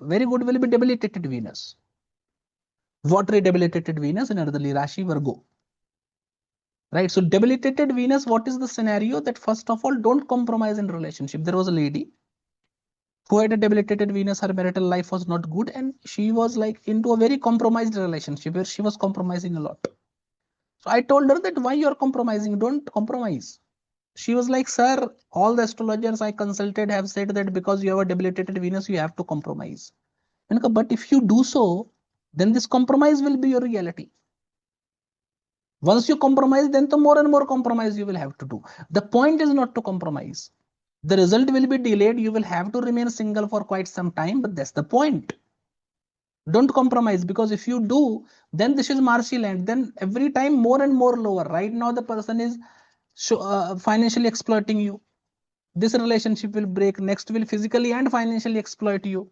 very good will be debilitated Venus. Watery debilitated Venus in earthly Rashi Virgo. Right. So debilitated Venus, what is the scenario? That first of all, don't compromise in relationship. There was a lady who had a debilitated Venus, her marital life was not good, and she was like into a very compromised relationship where she was compromising a lot. So I told her that why you are compromising? Don't compromise. She was like, sir, all the astrologers I consulted have said that because you have a debilitated Venus, you have to compromise. But if you do so, then this compromise will be your reality. Once you compromise, then the more and more compromise you will have to do. The point is not to compromise. The result will be delayed. You will have to remain single for quite some time, but that's the point. Don't compromise, because if you do, then this is marshy land. Then every time more and more lower. Right now, the person is financially exploiting you. This relationship will break. Next will physically and financially exploit you.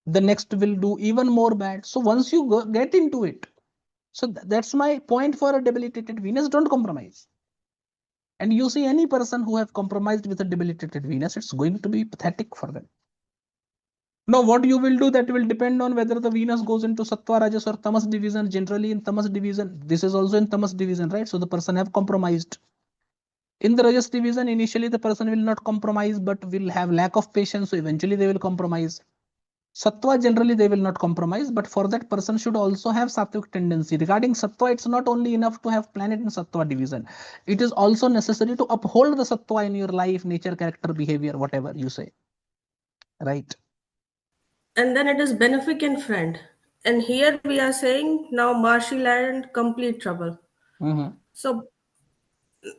The next will do even more bad. So once you get into it, so that's my point for a debilitated Venus. Don't compromise. And you see any person who have compromised with a debilitated Venus, it's going to be pathetic for them. Now, what you will do, that will depend on whether the Venus goes into Sattva, Rajas or Tamas division. Generally in Tamas division, this is also in Tamas division, right? So the person have compromised. In the Rajas division, initially the person will not compromise, but will have lack of patience. So eventually they will compromise. Sattva, generally they will not compromise, but for that person should also have sattvic tendency. Regarding Sattva, it's not only enough to have planet in Sattva division. It is also necessary to uphold the Sattva in your life, nature, character, behavior, whatever you say. Right. And then it is beneficent friend. And here we are saying now marshy land, complete trouble. So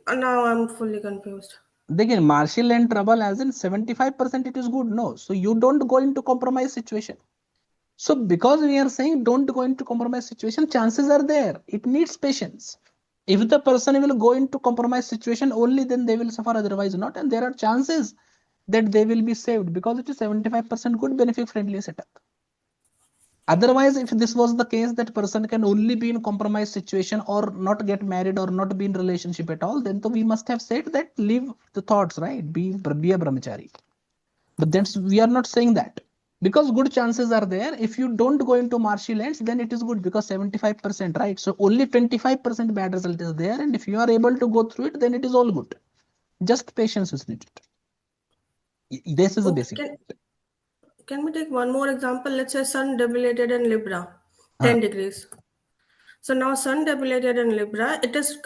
now I'm fully confused. Again, marshy land trouble as in 75% it is good. No. So you don't go into compromise situation. So because we are saying don't go into compromise situation, chances are there. It needs patience. If the person will go into compromise situation, only then they will suffer, otherwise not. And there are chances that they will be saved because it is 75% good, benefit friendly setup. Otherwise, if this was the case, that person can only be in compromise situation or not get married or not be in relationship at all, then we must have said that leave the thoughts, right? Be a brahmachari. But that's, we are not saying that, because good chances are there. If you don't go into marshy lands, then it is good, because 75%, right? So only 25% bad result is there. And if you are able to go through it, then it is all good. Just patience is needed. This is the basic. Can we take one more example? Let's say Sun debilitated in Libra, 10 degrees. So now Sun debilitated in Libra, it is